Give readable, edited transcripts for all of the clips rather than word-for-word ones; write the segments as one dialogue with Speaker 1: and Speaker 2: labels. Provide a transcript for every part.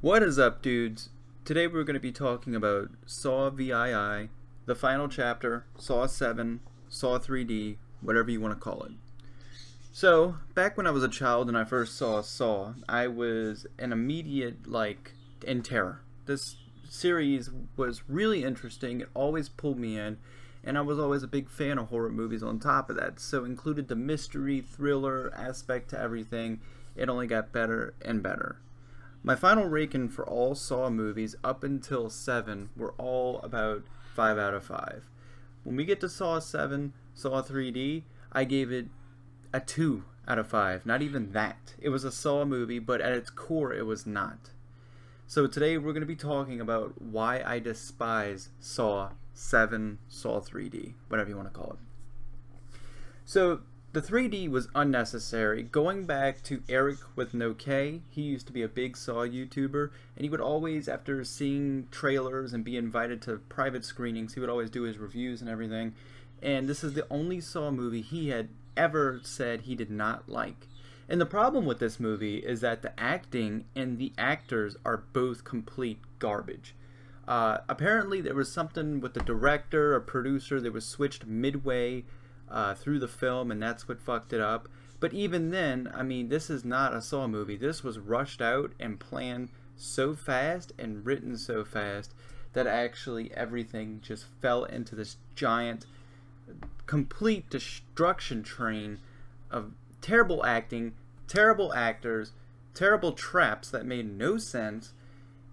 Speaker 1: What is up, dudes? Today we're going to be talking about Saw VII, the final chapter, Saw 7, Saw 3D, whatever you want to call it. So, back when I was a child and I first saw Saw, I was in immediate, in terror. This series was really interesting, it always pulled me in, and I was always a big fan of horror movies on top of that, so included the mystery, thriller aspect to everything. It only got better and better. My final ranking for all Saw movies up until 7 were all about 5 out of 5. When we get to Saw 7, Saw 3D, I gave it a 2 out of 5. Not even that. It was a Saw movie, but at its core it was not. So today we're going to be talking about why I despise Saw 7, Saw 3D, whatever you want to call it. So the 3D was unnecessary. Going back to Eric with no K, he used to be a big Saw YouTuber, and he would always, after seeing trailers and be invited to private screenings, he would always do his reviews and everything. And this is the only Saw movie he had ever said he did not like. And the problem with this movie is that the acting and the actors are both complete garbage. Apparently there was something with the director or producer that was switched midway through the film, and that's what fucked it up. But even then, I mean, this is not a Saw movie. This was rushed out and planned so fast and written so fast that actually everything just fell into this giant, complete destruction train of terrible acting, terrible actors, terrible traps that made no sense,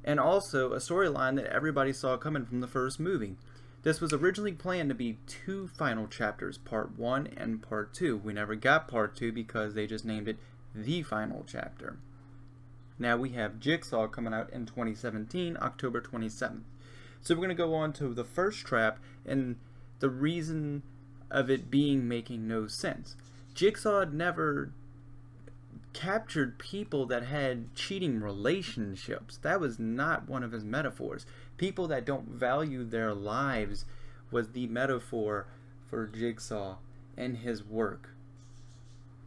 Speaker 1: and also a storyline that everybody saw coming from the first movie. This was originally planned to be 2 final chapters, part 1 and part 2. We never got part 2 because they just named it the final chapter. Now we have Jigsaw coming out in 2017, October 27th. So we're going to go on to the first trap and the reason of it making no sense. Jigsaw never captured people that had cheating relationships. That was not one of his metaphors. People that don't value their lives was the metaphor for Jigsaw and his work.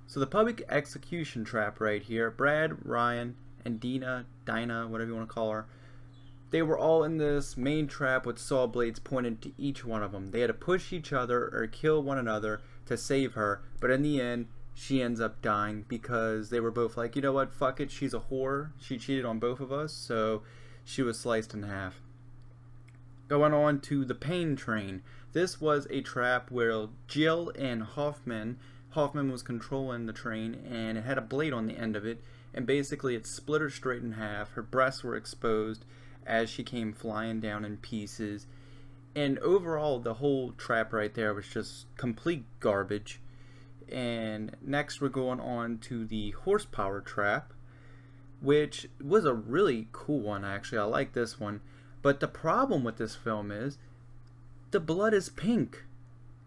Speaker 1: So the public execution trap right here, Brad, Ryan, and Dinah, whatever you want to call her, they were all in this main trap with saw blades pointed to each one of them. They had to push each other or kill one another to save her, but in the end, she ends up dying because they were both like, you know what, fuck it, she's a whore. She cheated on both of us, so she was sliced in half. Going on to the pain train. This was a trap where Jill and Hoffman was controlling the train, and it had a blade on the end of it, and basically it split her straight in half. Her breasts were exposed as she came flying down in pieces. And overall, the whole trap right there was just complete garbage. And next we're going on to the horsepower trap, which was a really cool one actually. I like this one. But the problem with this film is the blood is pink.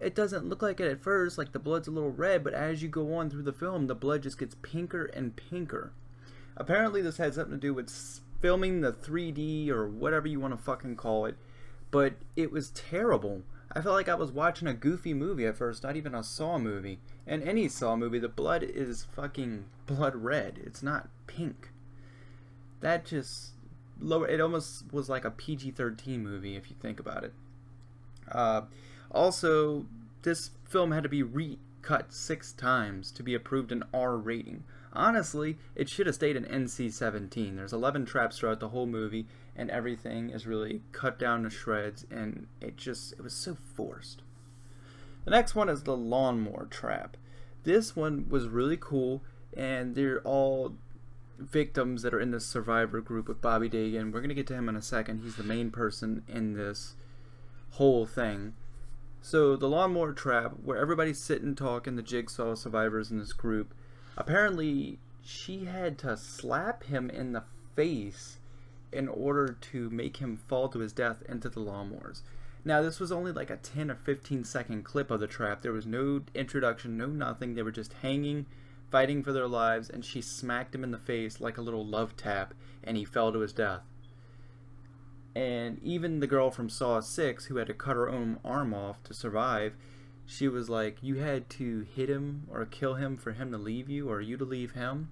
Speaker 1: It doesn't look like it at first, like the blood's a little red, but as you go on through the film, the blood just gets pinker and pinker. Apparently this had something to do with filming the 3D or whatever you want to fucking call it, but it was terrible. I felt like I was watching a goofy movie at first, not even a Saw movie. In any Saw movie, the blood is fucking blood red. It's not pink. That just lower. It almost was like a PG-13 movie if you think about it. Also, this film had to be recut 6 times to be approved an R rating. Honestly, it should have stayed an NC-17. There's 11 traps throughout the whole movie, and everything is really cut down to shreds, and it was so forced. The next one is the lawnmower trap. This one was really cool, and they're all victims that are in this survivor group with Bobby Dagan. We're going to get to him in a second. He's the main person in this whole thing. So the lawnmower trap, where everybody's sitting talking, the Jigsaw survivors in this group, apparently she had to slap him in the face in order to make him fall to his death into the lawnmowers. Now this was only like a 10 or 15 second clip of the trap. There was no introduction, no nothing. They were just hanging, fighting for their lives, and she smacked him in the face like a little love tap, and he fell to his death. And even the girl from Saw 6, who had to cut her own arm off to survive, she was like, you had to hit him or kill him for him to leave you, or you to leave him,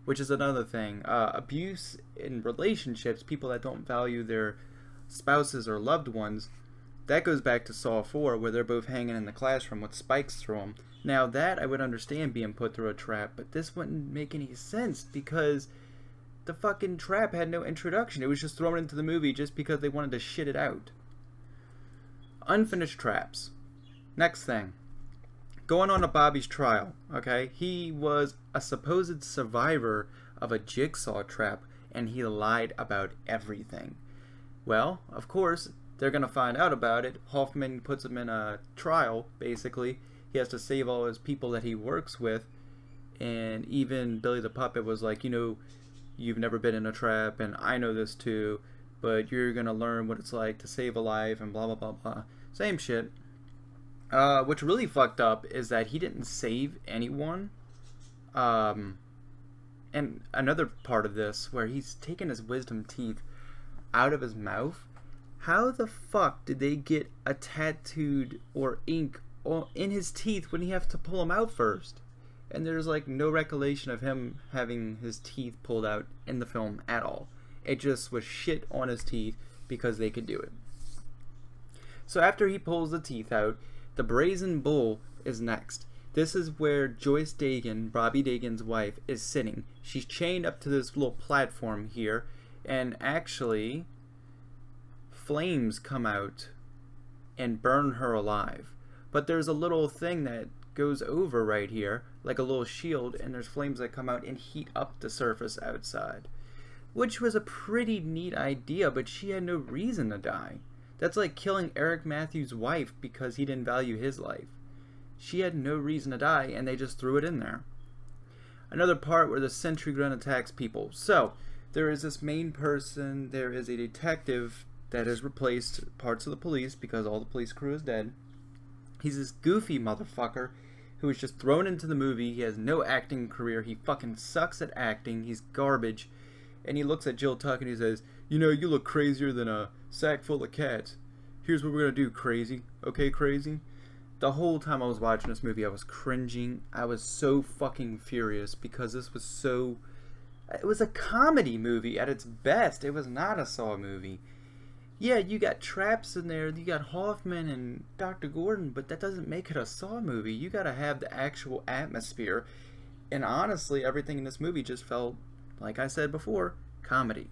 Speaker 1: which is another thing. Abuse in relationships, people that don't value their spouses or loved ones, that goes back to Saw 4, where they're both hanging in the classroom with spikes through them. Now that I would understand being put through a trap, but this wouldn't make any sense because the fucking trap had no introduction. It was just thrown into the movie just because they wanted to shit it out. Unfinished traps. Next thing. Going on to Bobby's trial, okay? He was a supposed survivor of a jigsaw trap, and he lied about everything. Well, of course, they're going to find out about it. Hoffman puts him in a trial, basically. He has to save all his people that he works with, and even Billy the Puppet was like, you know, you've never been in a trap, and I know this too, but you're going to learn what it's like to save a life, and blah, blah, blah, blah. Same shit. What's really fucked up is that he didn't save anyone. And another part of this, where he's taken his wisdom teeth out of his mouth. How the fuck did they get a tattooed or ink in his teeth when he has to pull them out first? And there's like no recollection of him having his teeth pulled out in the film at all. It just was shit on his teeth because they could do it. So after he pulls the teeth out, the Brazen Bull is next. This is where Joyce Dagan, Bobby Dagan's wife, is sitting. She's chained up to this little platform here, and actually flames come out and burn her alive. But there's a little thing that goes over right here, like a little shield, and there's flames that come out and heat up the surface outside. Which was a pretty neat idea, but she had no reason to die. That's like killing Eric Matthews' wife because he didn't value his life. She had no reason to die, and they just threw it in there. Another part where the sentry gun attacks people. So, there is this main person, there is a detective that has replaced parts of the police because all the police crew is dead. He's this goofy motherfucker who was just thrown into the movie. He has no acting career. He fucking sucks at acting. He's garbage. And he looks at Jill Tuck and he says, you know, you look crazier than a sack full of cats. Here's what we're gonna do, crazy. Okay, crazy? The whole time I was watching this movie, I was cringing. I was so fucking furious because this was so... It was a comedy movie at its best. It was not a Saw movie. Yeah, you got traps in there. You got Hoffman and Dr. Gordon, but that doesn't make it a Saw movie. You gotta have the actual atmosphere. And honestly, everything in this movie just felt, like I said before, comedy.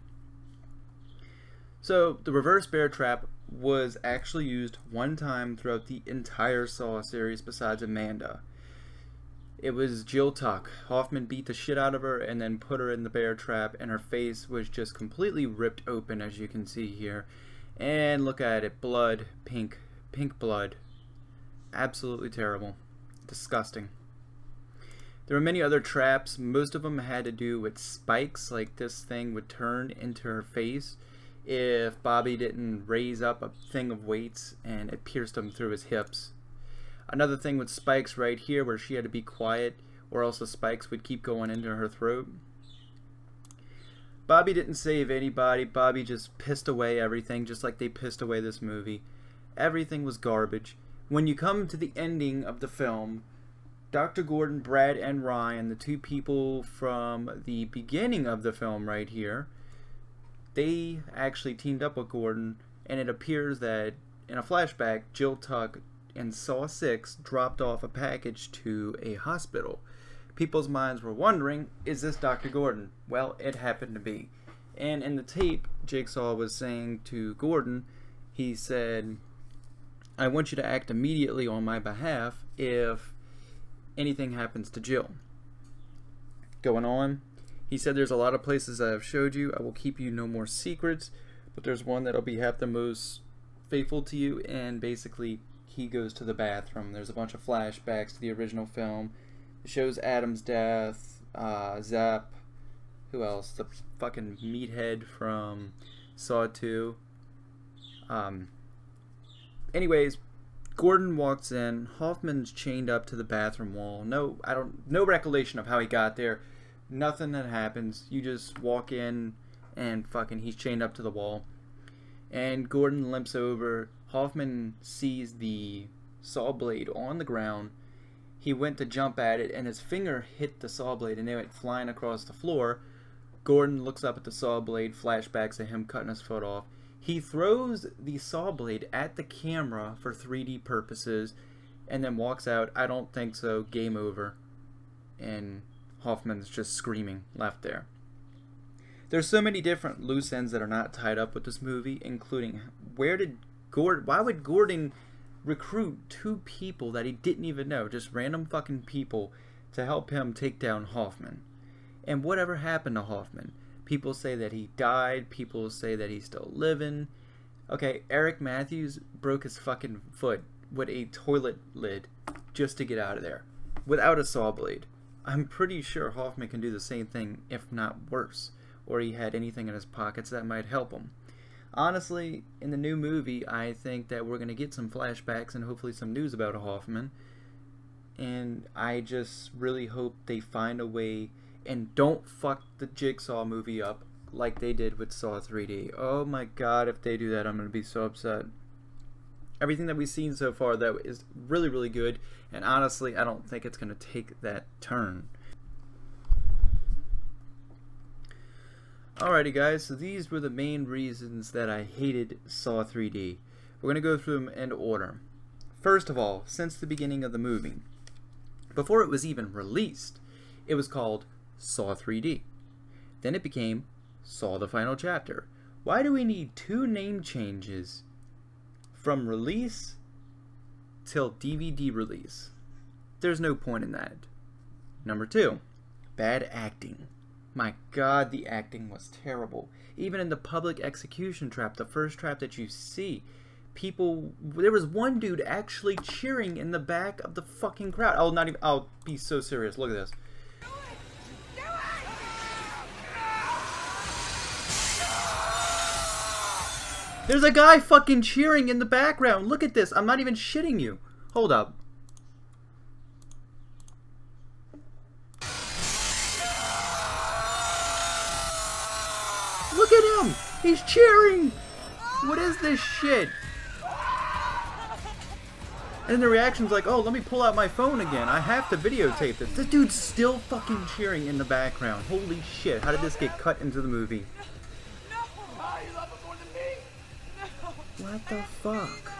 Speaker 1: So, the reverse bear trap was actually used one time throughout the entire Saw series besides Amanda. It was Jill Tuck. Hoffman beat the shit out of her and then put her in the bear trap, and her face was just completely ripped open, as you can see here. And look at it, blood, pink blood. Absolutely terrible. Disgusting. There were many other traps. Most of them had to do with spikes, like this thing would turn into her face if Bobby didn't raise up a thing of weights and it pierced him through his hips. Another thing with spikes right here where she had to be quiet or else the spikes would keep going into her throat. Bobby didn't save anybody. Bobby just pissed away everything, just like they pissed away this movie. Everything was garbage. When you come to the ending of the film, Dr. Gordon, Brad, and Ryan, the two people from the beginning of the film right here, they actually teamed up with Gordon, and it appears that in a flashback, Jill Tuck in Saw 6 dropped off a package to a hospital. People's minds were wondering, is this Dr. Gordon? Well, it happened to be. And in the tape, Jigsaw was saying to Gordon, he said, I want you to act immediately on my behalf if anything happens to Jill. Going on, he said there's a lot of places I have showed you. I will keep you no more secrets, but there's one that'll be half the most faithful to you. And basically, he goes to the bathroom. There's a bunch of flashbacks to the original film. It shows Adam's death, Zap, who else? The fucking meathead from Saw 2. Anyways, Gordon walks in. Hoffman's chained up to the bathroom wall. No recollection of how he got there. Nothing that happens. You just walk in and fucking he's chained up to the wall. And Gordon limps over. Hoffman sees the saw blade on the ground. he went to jump at it, and his finger hit the saw blade, and it went flying across the floor. Gordon looks up at the saw blade, flashbacks of him cutting his foot off. He throws the saw blade at the camera for 3D purposes, and then walks out. I don't think so. Game over. And Hoffman's just screaming left there. There's so many different loose ends that are not tied up with this movie, including why would Gordon recruit 2 people that he didn't even know, just random fucking people, to help him take down Hoffman? And whatever happened to Hoffman? People say that he died, people say that he's still living. Okay, Eric Matthews broke his fucking foot with a toilet lid just to get out of there, without a saw blade. I'm pretty sure Hoffman can do the same thing, if not worse. Or he had anything in his pockets that might help him. Honestly, in the new movie, I think that we're going to get some flashbacks and hopefully some news about Hoffman. And I just really hope they find a way and don't fuck the Jigsaw movie up like they did with Saw 3D. Oh my god, if they do that, I'm going to be so upset. Everything that we've seen so far, though, is really, really good. And honestly, I don't think it's going to take that turn. Alrighty guys, so these were the main reasons that I hated Saw 3D. We're going to go through them in order. First of all, since the beginning of the movie, before it was even released, it was called Saw 3D. Then it became Saw the Final Chapter. Why do we need 2 name changes from release till DVD release? There's no point in that. Number 2, bad acting. My god, the acting was terrible. Even in the public execution trap, the first trap that you see, there was one dude actually cheering in the back of the fucking crowd. I'll be so serious. Look at this. There's a guy fucking cheering in the background. Look at this. I'm not even shitting you. Hold up. Look at him! He's cheering! What is this shit? And the reaction's like, oh, let me pull out my phone again. I have to videotape this. This dude's still fucking cheering in the background. Holy shit, how did this get cut into the movie? What the fuck?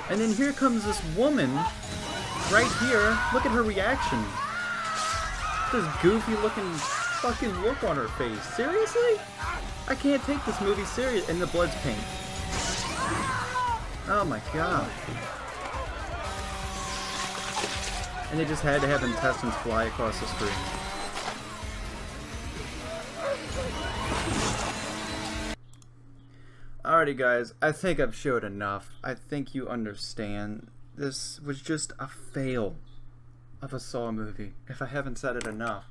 Speaker 1: And then here comes this woman, right here. Look at her reaction. This goofy looking fucking look on her face. Seriously? I can't take this movie serious. And the blood's pink. Oh my god. And they just had to have intestines fly across the screen. Alrighty guys, I think I've showed enough. I think you understand. This was just a fail of a Saw movie, if I haven't said it enough.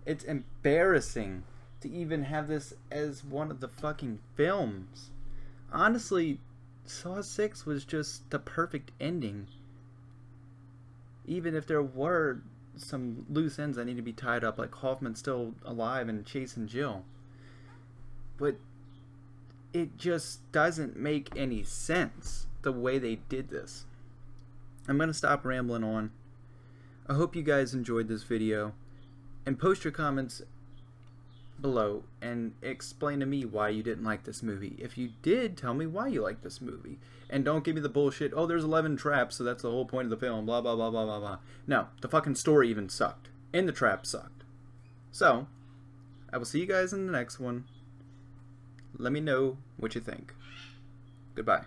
Speaker 1: It's embarrassing to even have this as one of the fucking films. Honestly, Saw 6 was just the perfect ending. Even if there were some loose ends that need to be tied up, like Hoffman's still alive and chasing Jill. But it just doesn't make any sense the way they did this. I'm going to stop rambling on. I hope you guys enjoyed this video, and post your comments below and explain to me why you didn't like this movie. If you did, tell me why you like this movie. And don't give me the bullshit, oh, there's 11 traps, so that's the whole point of the film, blah, blah, blah, blah, blah, blah. No, the fucking story even sucked. And the trap sucked. So, I will see you guys in the next one. Let me know what you think. Goodbye.